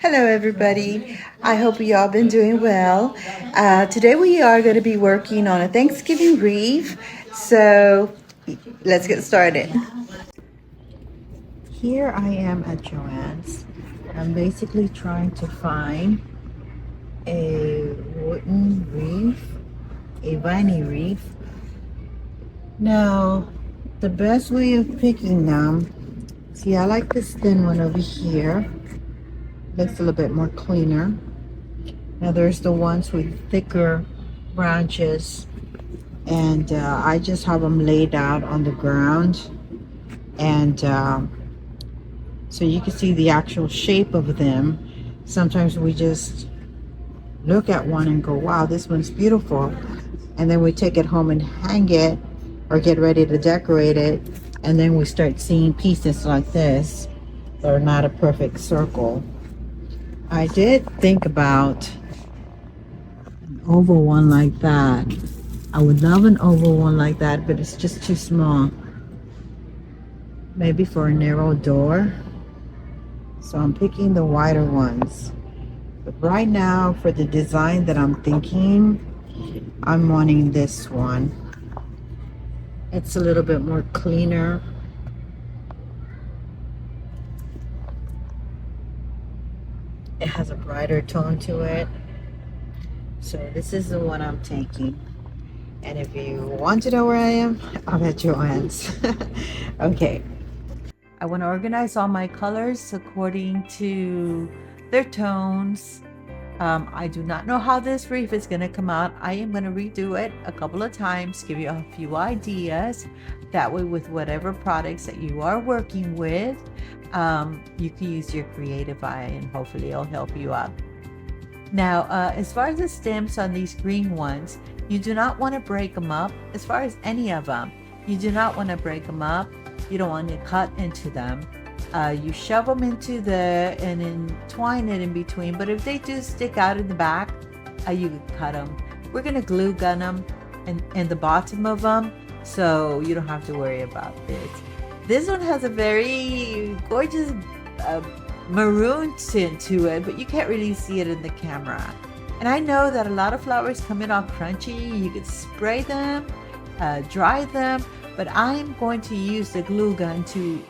Hello, everybody. I hope you all been doing well. Today we are going to be working on a Thanksgiving wreath. So let's get started. Here I am at Joann's. I'm basically trying to find a wooden wreath, a viney wreath. Now, the best way of picking them, see, I like this thin one over here. Looks a little bit more cleaner. Now there's the ones with thicker branches, and I just have them laid out on the ground, and so you can see the actual shape of them. Sometimes we just look at one and go, wow, this one's beautiful, and then we take it home and hang it or get ready to decorate it, and then we start seeing pieces like this that are not a perfect circle. I did think about oval one like that. I would love an oval one like that, but it's just too small. Maybe for a narrow door. So I'm picking the wider ones. But right now, for the design that I'm thinking, I'm wanting this one. It's a little bit more cleaner. It has a brighter tone to it. So this is the one I'm taking. And if you want to know where I am, I'm at Joann's. Okay. I want to organize all my colors according to their tones. I do not know how this wreath is going to come out. I am going to redo it a couple of times, give you a few ideas. That way, with whatever products that you are working with, you can use your creative eye and hopefully it'll help you out. Now, as far as the stems on these green ones, you do not want to break them up. As far as any of them, you do not want to break them up. You don't want to cut into them. You shove them into and entwine it in between. But if they do stick out in the back, you can cut them. We're going to glue gun them in the bottom of them, so you don't have to worry about this. This one has a very gorgeous maroon tint to it, but you can't really see it in the camera. And I know that a lot of flowers come in all crunchy. You could spray them, dry them, but I'm going to use the glue gun to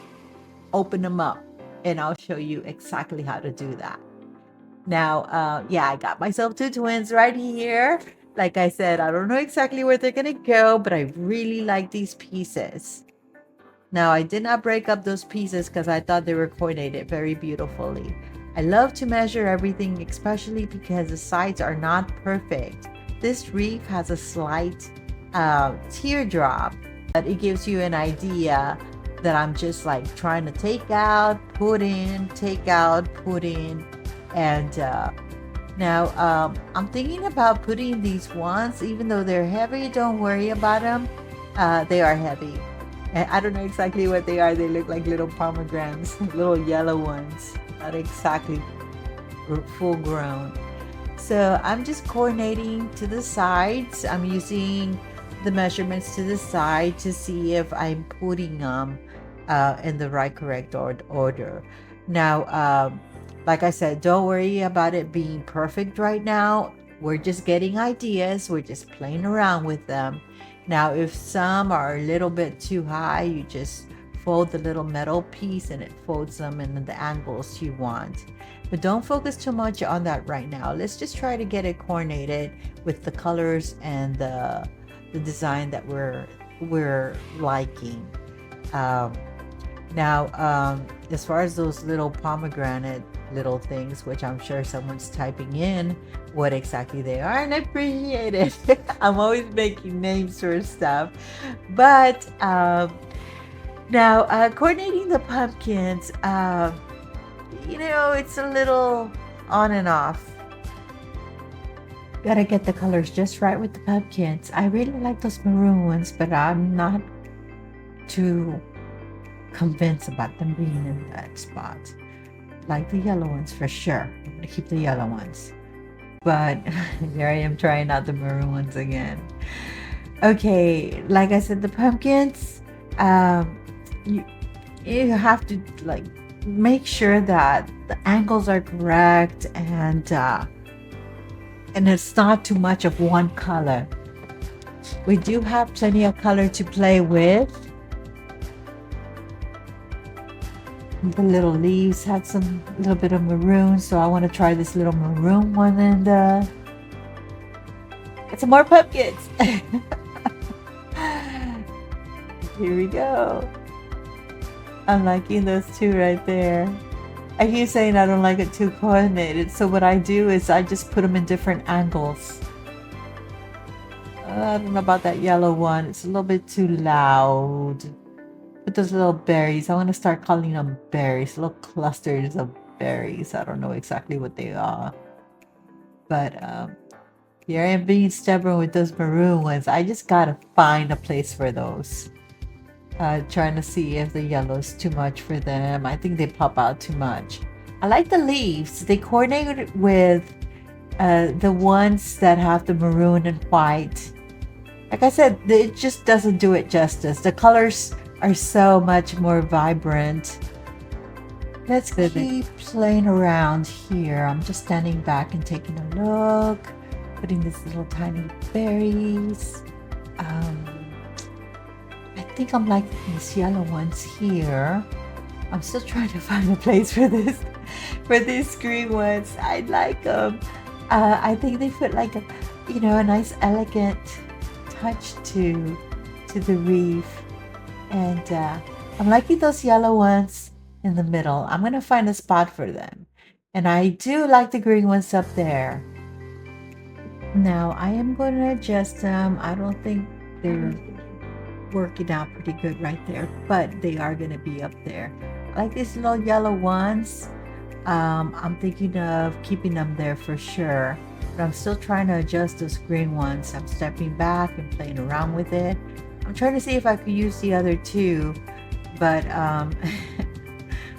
open them up, and I'll show you exactly how to do that. Now, yeah, I got myself two twins right here. Like I said, I don't know exactly where they're gonna go, but I really like these pieces. Now, I did not break up those pieces because I thought they were coordinated very beautifully. I love to measure everything, especially because the sides are not perfect. This wreath has a slight teardrop, but it gives you an idea that I'm just like trying to take out, put in, take out, put in. And now I'm thinking about putting these ones, even though they're heavy, don't worry about them. They are heavy. And I don't know exactly what they are. They look like little pomegranates, little yellow ones, not exactly full grown. So I'm just coordinating to the sides. I'm using the measurements to the side to see if I'm putting them in the right correct order. Now, like I said, don't worry about it being perfect right now. We're just getting ideas. We're just playing around with them. Now, if some are a little bit too high, you just fold the little metal piece and it folds them in the angles you want. But don't focus too much on that right now. Let's just try to get it coordinated with the colors and the design that we're liking. Now, as far as those little pomegranate little things, which I'm sure someone's typing in what exactly they are, and I appreciate it. I'm always making names for stuff. But now, coordinating the pumpkins, it's a little on and off. Gotta get the colors just right with the pumpkins. I really like those maroon ones, but I'm not too convinced about them being in that spot. Like the yellow ones for sure. I'm gonna keep the yellow ones. But here I am trying out the maroon ones again. Okay, like I said, the pumpkins, you have to like make sure that the angles are correct and it's not too much of one color. We do have plenty of color to play with. The little leaves had some little bit of maroon, so I want to try this little maroon one and get some more pumpkins. Here we go. I'm liking those two right there. I keep saying I don't like it too coordinated, so what I do is I just put them in different angles. I don't know about that yellow one. It's a little bit too loud. With those little berries, I want to start calling them berries, little clusters of berries. I don't know exactly what they are, but here I am being stubborn with those maroon ones. I just gotta find a place for those. Trying to see if the yellow's too much for them. I think they pop out too much. I like the leaves. They coordinate with the ones that have the maroon and white. Like I said, it just doesn't do it justice. The colors are so much more vibrant. Let's keep playing around here. I'm just standing back and taking a look, putting these little tiny berries. I think I'm liking these yellow ones here. I'm still trying to find a place for this, for these green ones. I like them. I think they put like a, you know, a nice elegant touch to the wreath. And I'm liking those yellow ones in the middle. I'm gonna find a spot for them. And I do like the green ones up there. Now I am gonna adjust them. I don't think they're working out pretty good right there, but they are gonna be up there. I like these little yellow ones. I'm thinking of keeping them there for sure, but I'm still trying to adjust those green ones. I'm stepping back and playing around with it. I'm trying to see if I could use the other two, but I'm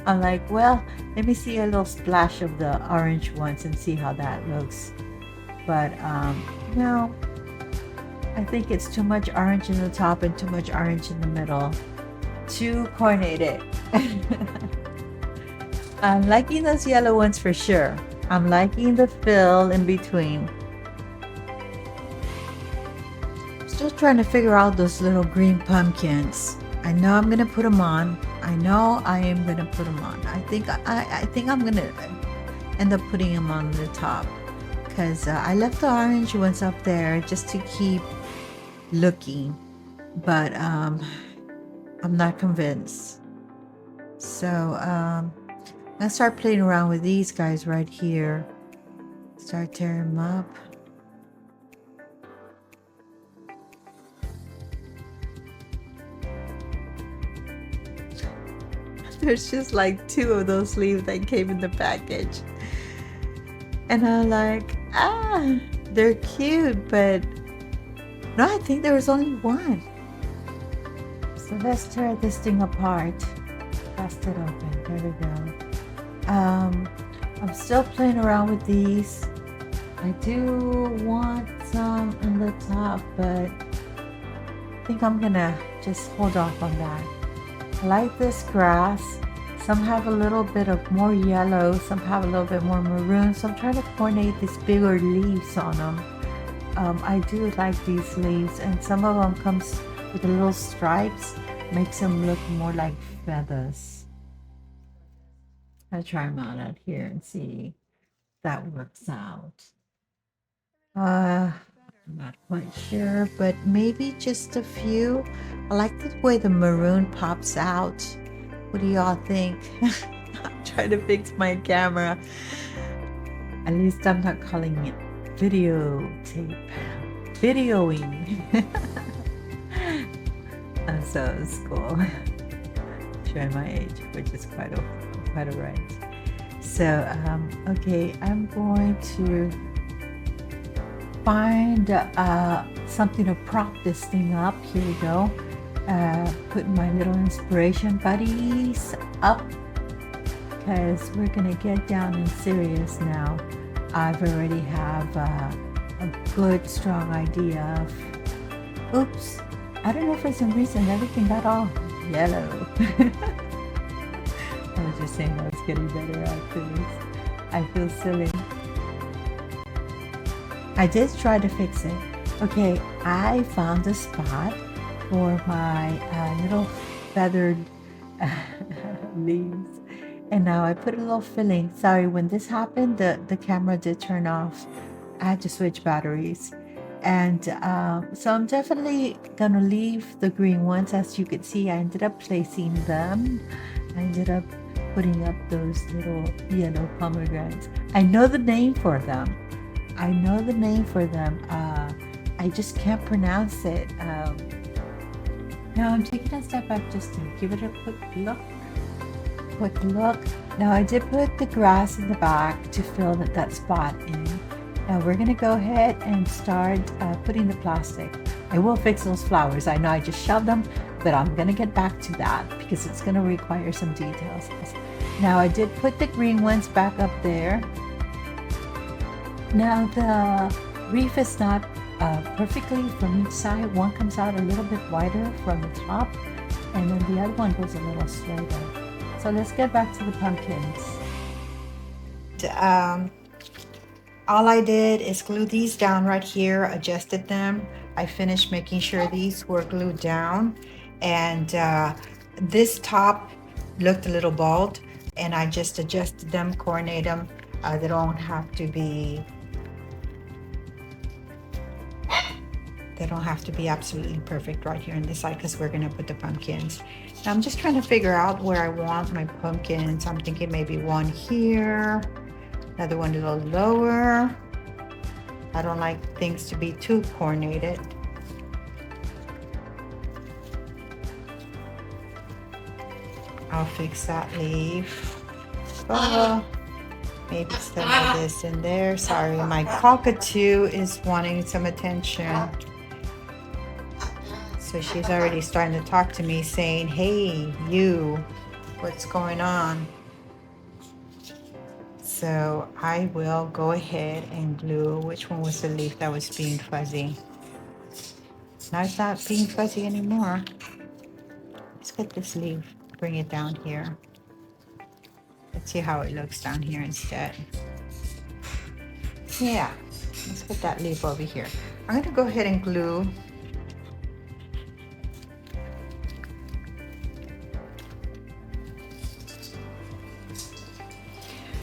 like, well, let me see a little splash of the orange ones and see how that looks. But no, I think it's too much orange in the top and too much orange in the middle. Too coordinated. I'm liking those yellow ones for sure. I'm liking the fill in between. Still trying to figure out those little green pumpkins. I know I'm gonna put them on. I know I am gonna put them on. I think I'm gonna end up putting them on the top because I left the orange ones up there just to keep looking, but I'm not convinced. So let's start playing around with these guys right here. Start tearing them up. There's just like 2 of those leaves that came in the package. And I'm like, they're cute, but no, I think there was only 1. So let's tear this thing apart. Bust it open. There we go. I'm still playing around with these. I do want some in the top, but I think I'm gonna just hold off on that. I like this grass. Some have a little bit of more yellow, some have a little bit more maroon, so I'm trying to coordinate these bigger leaves on them. I do like these leaves, and some of them comes with the little stripes, makes them look more like feathers. I'll try them out here and see if that works out. I'm not quite sure, but maybe just a few. I like the way the maroon pops out. What do y'all think? I'm trying to fix my camera. At least I'm not calling it videotape. Videoing. So it's cool. Showing my age, which is quite alright. So okay, I'm going to find something to prop this thing up. Here we go. Putting my little inspiration buddies up because we're gonna get down and serious now. I've already have a good strong idea of, oops, I don't know, for some reason everything got all yellow. I was just saying I was getting better after this. I feel silly. I did try to fix it. Okay, I found a spot for my little feathered leaves. And now I put a little filling. Sorry, when this happened, the camera did turn off. I had to switch batteries. And so I'm definitely gonna leave the green ones. As you can see, I ended up placing them. I ended up putting up those little yellow pomegranates. I know the name for them. I know the name for them. I just can't pronounce it. Now I'm taking a step back just to give it a quick look. Now I did put the grass in the back to fill that spot in. Now we're gonna go ahead and start putting the plastic. I will fix those flowers. I know I just shoved them, but I'm gonna get back to that because it's gonna require some details. Now I did put the green ones back up there. Now the wreath is not perfectly from each side. One comes out a little bit wider from the top, and then the other one goes a little straighter. So let's get back to the pumpkins. All I did is glue these down right here, adjusted them. I finished making sure these were glued down, and this top looked a little bald, and I just adjusted them, coordinate them. They don't have to be absolutely perfect right here on this side because we're gonna put the pumpkins. Now I'm just trying to figure out where I want my pumpkins. I'm thinking maybe one here, another one a little lower. I don't like things to be too coordinated. I'll fix that leaf. Oh, maybe some of this in there. Sorry, my cockatoo is wanting some attention. So she's already starting to talk to me saying, hey, you, what's going on? So I will go ahead and glue, which one was the leaf that was being fuzzy? Now it's not being fuzzy anymore. Let's get this leaf, bring it down here. Let's see how it looks down here instead. Yeah, let's put that leaf over here. I'm gonna go ahead and glue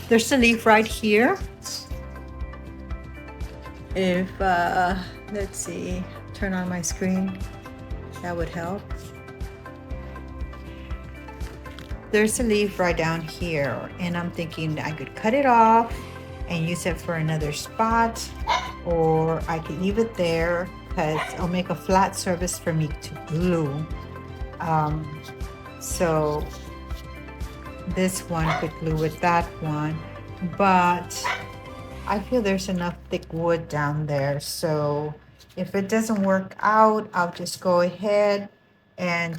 there's a leaf right here. If, let's see, turn on my screen, that would help. There's a leaf right down here, and I'm thinking I could cut it off and use it for another spot, or I could leave it there because it'll make a flat surface for me to glue. So this one could glue with that one, but I feel there's enough thick wood down there, so if it doesn't work out, I'll just go ahead and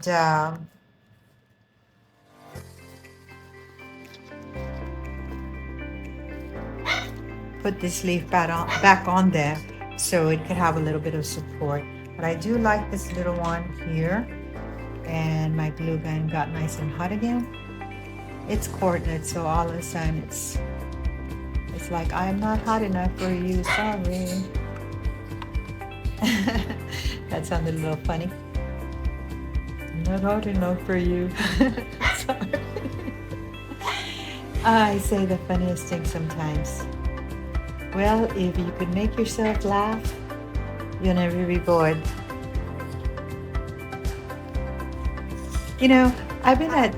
put this leaf back on there so it could have a little bit of support. But I do like this little one here, and my glue gun got nice and hot again. It's cordless, so all of a sudden it's like, I'm not hot enough for you, sorry. That sounded a little funny. I'm not hot enough for you. Sorry. I say the funniest thing sometimes. Well, if you could make yourself laugh, you'll never be bored. You know, I've been at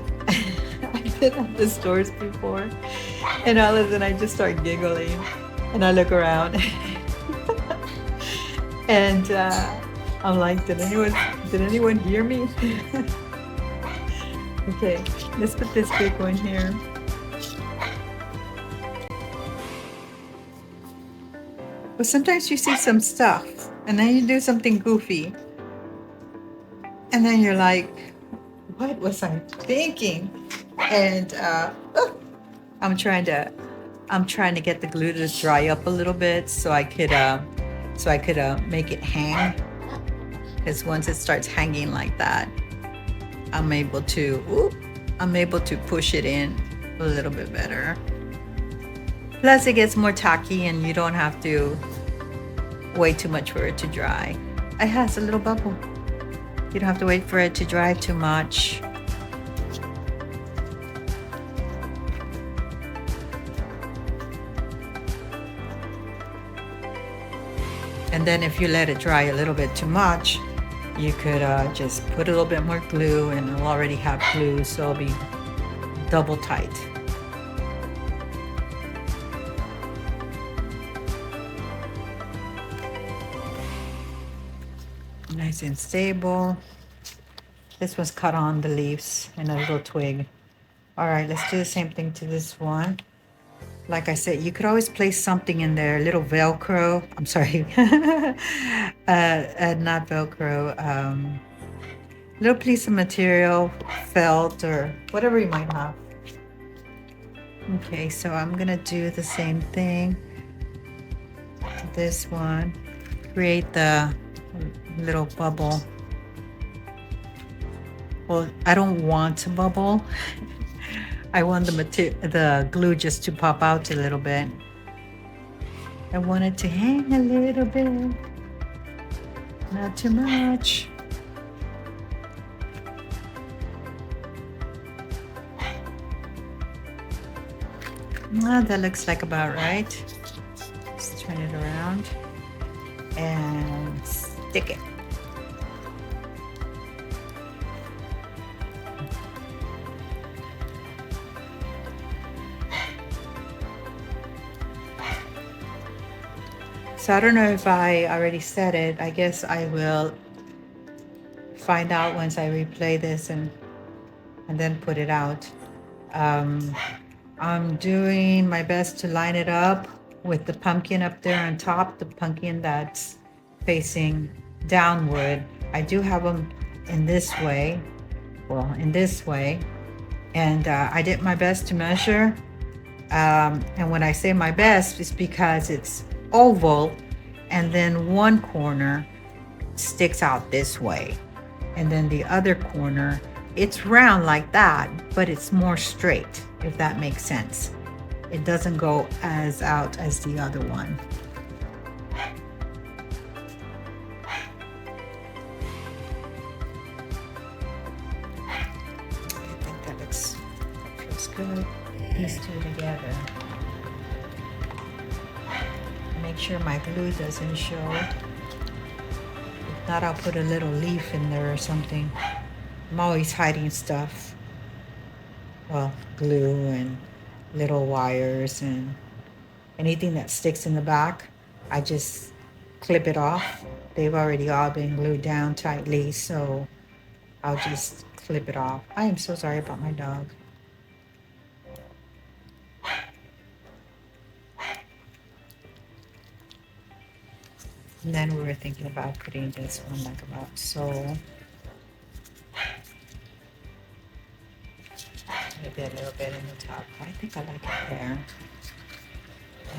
the stores before, and all of a sudden I just start giggling, and I look around, and I'm like, did anyone hear me? Okay, let's put this big one here. But sometimes you see some stuff, and then you do something goofy, and then you're like, what was I thinking? And I'm trying to get the glue to dry up a little bit so I could make it hang. Because once it starts hanging like that, I'm able to push it in a little bit better. Plus it gets more tacky and you don't have to wait too much for it to dry. It has a little bubble. You don't have to wait for it to dry too much. And then if you let it dry a little bit too much, you could just put a little bit more glue, and it'll already have glue, so it'll be double tight. Nice and stable. This was cut on the leaves and a little twig. All right, let's do the same thing to this one. Like I said, you could always place something in there, a little Velcro. I'm sorry, not Velcro. Little piece of material, felt, or whatever you might have. Okay, so I'm gonna do the same thing. This one, create the little bubble. Well, I don't want a bubble. I want the glue just to pop out a little bit. I want it to hang a little bit, not too much. That looks like about right. Just turn it around and stick it. So I don't know if I already said it. I guess I will find out once I replay this and then put it out. I'm doing my best to line it up with the pumpkin up there on top, the pumpkin that's facing downward. I do have them in this way, well, in this way, and I did my best to measure. And when I say my best, it's because it's oval, and then one corner sticks out this way, and then the other corner, it's round like that, but it's more straight, if that makes sense. It doesn't go as out as the other one. I think that feels good. These two together. Make sure my glue doesn't show. If not, I'll put a little leaf in there or something. I'm always hiding stuff. Well, glue and little wires and anything that sticks in the back, I just clip it off. They've already all been glued down tightly, so I'll just clip it off. I am so sorry about my dog. And then we were thinking about putting this one like about so. Maybe a little bit in the top. I think I like it there.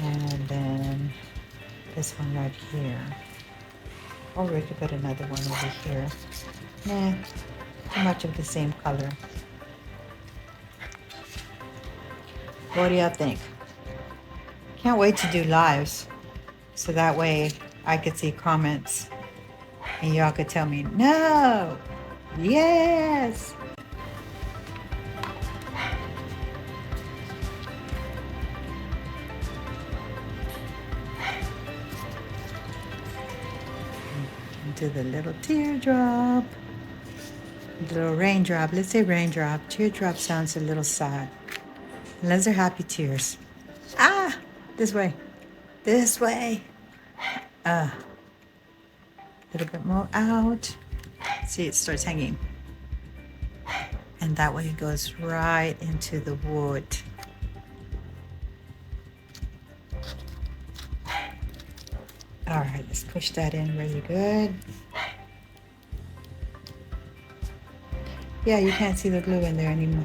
And then this one right here. Or we could put another one over here. Nah, too much of the same color. What do y'all think? Can't wait to do lives. So that way I could see comments and y'all could tell me, no, yes. Do the little teardrop, little raindrop. Let's say raindrop. Teardrop sounds a little sad. Unless they're happy tears. Ah, this way, this way. A little bit more out. See, it starts hanging. And that way it goes right into the wood. All right, let's push that in really good. Yeah, you can't see the glue in there anymore.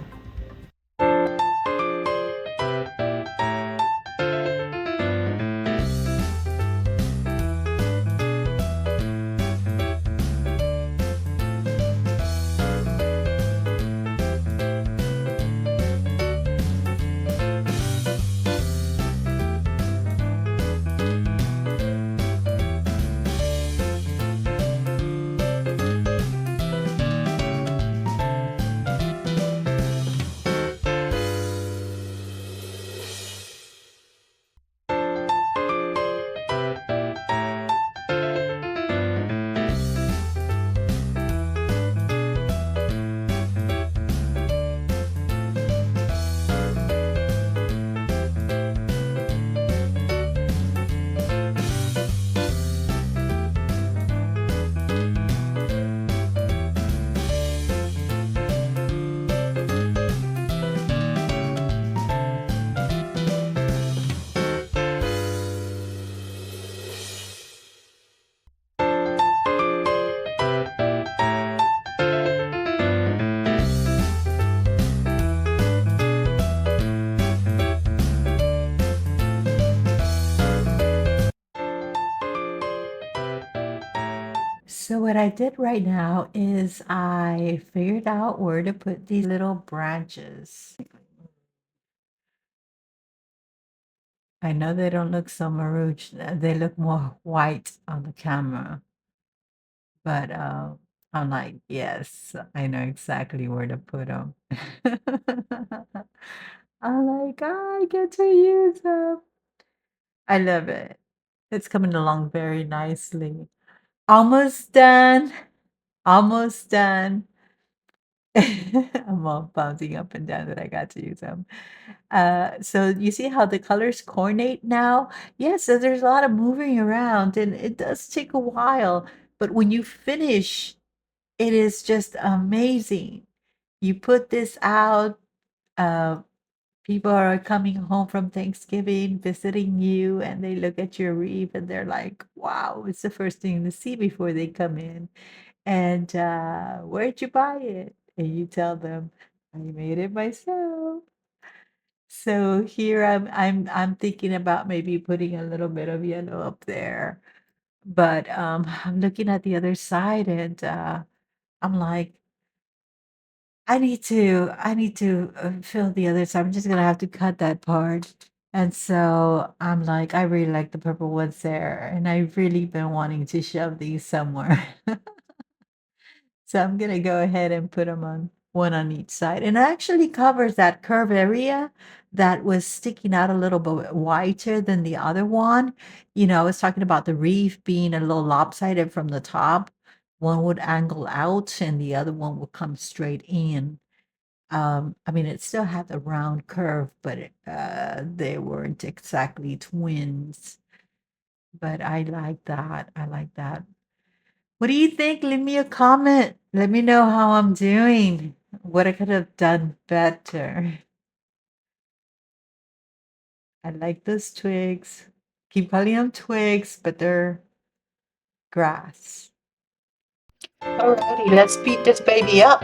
So what I did right now is I figured out where to put these little branches. I know they don't look so maroon, they look more white on the camera, but I'm like, yes, I know exactly where to put them. I'm like, "Oh, I get to use them." I love it. It's coming along very nicely. Almost done. Almost done. I'm all bouncing up and down that I got to use them. So you see how the colors coordinate now? Yes, so there's a lot of moving around and it does take a while, but when you finish, it is just amazing. You put this out, uh, people are coming home from Thanksgiving, visiting you, and they look at your wreath and they're like, wow, it's the first thing to see before they come in. And where'd you buy it? And you tell them, I made it myself. So here I'm thinking about maybe putting a little bit of yellow up there. But I'm looking at the other side and I'm like, I need to fill the other side. I'm just gonna have to cut that part. And so I'm like, I really like the purple ones there, and I've really been wanting to shove these somewhere. So I'm gonna go ahead and put them on one on each side. And it actually covers that curve area that was sticking out a little bit whiter than the other one. You know, I was talking about the reef being a little lopsided from the top. One would angle out and the other one would come straight in. I mean, it still had the round curve, but they weren't exactly twins. But I like that. I like that. What do you think? Leave me a comment. Let me know how I'm doing. What I could have done better. I like those twigs. Keep calling them twigs, but they're grass. Alrighty, let's speed this baby up.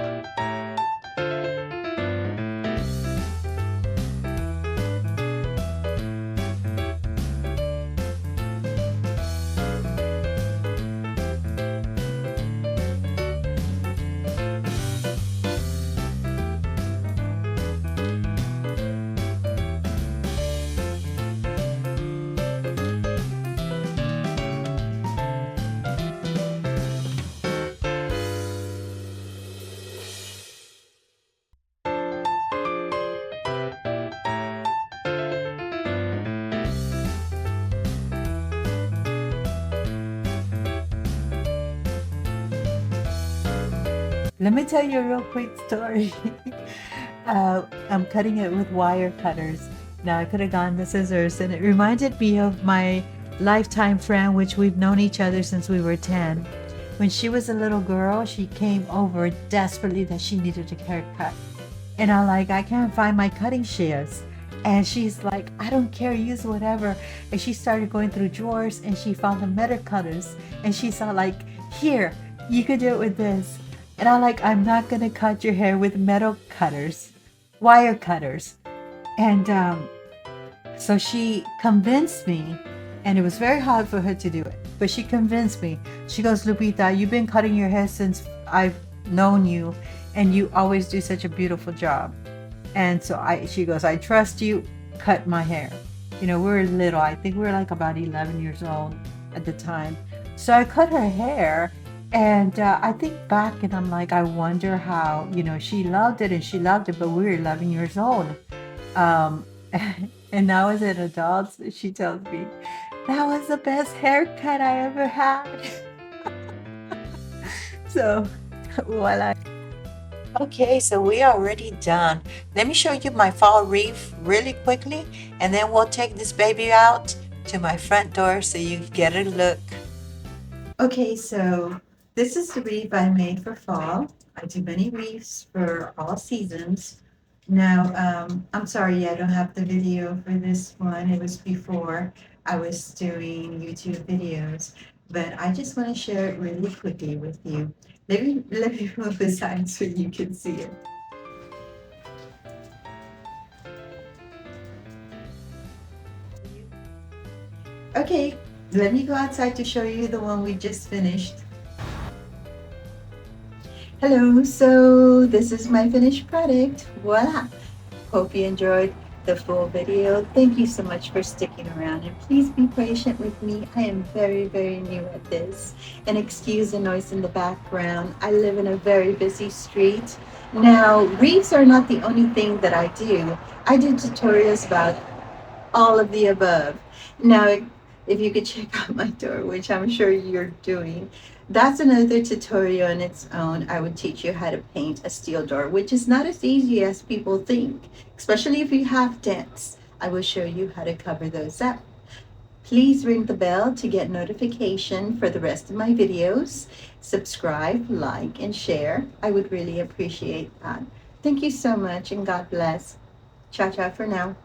Let me tell you a real quick story. I'm cutting it with wire cutters. Now, I could have gone the scissors, and it reminded me of my lifetime friend, which we've known each other since we were 10. When she was a little girl, she came over desperately that she needed a haircut. And I'm like, I can't find my cutting shears. And she's like, I don't care, use whatever. And she started going through drawers and she found the metal cutters. And she saw, like, here, you could do it with this. And I'm like, I'm not going to cut your hair with metal cutters, wire cutters. And so she convinced me, and it was very hard for her to do it, but she convinced me. She goes, Lupita, you've been cutting your hair since I've known you, and you always do such a beautiful job. And so she goes, I trust you, cut my hair. You know, we were little. I think we were like about 11 years old at the time. So I cut her hair, and I think back and I'm like, I wonder how, you know, she loved it and she loved it, but we were 11 years old. Um, and now as an adult, she tells me, that was the best haircut I ever had. So, voila. Okay, so we are already done. Let me show you my fall wreath really quickly, and then we'll take this baby out to my front door so you get a look. Okay, so this is the wreath I made for fall. I do many wreaths for all seasons. Now, I'm sorry, I don't have the video for this one. It was before I was doing YouTube videos, but I just want to share it really quickly with you. Let me move aside so you can see it. Okay, let me go outside to show you the one we just finished. Hello, so this is my finished product. Voila! Hope you enjoyed the full video. Thank you so much for sticking around, and please be patient with me. I am very, very new at this. And excuse the noise in the background. I live in a very busy street. Now, wreaths are not the only thing that I do. I do tutorials about all of the above. Now, if you could check out my door, which I'm sure you're doing, that's another tutorial on its own. I would teach you how to paint a steel door, which is not as easy as people think, especially if you have dents. I will show you how to cover those up. Please ring the bell to get notification for the rest of my videos. Subscribe, like, and share. I would really appreciate that. Thank you so much, and God bless. Ciao, ciao for now.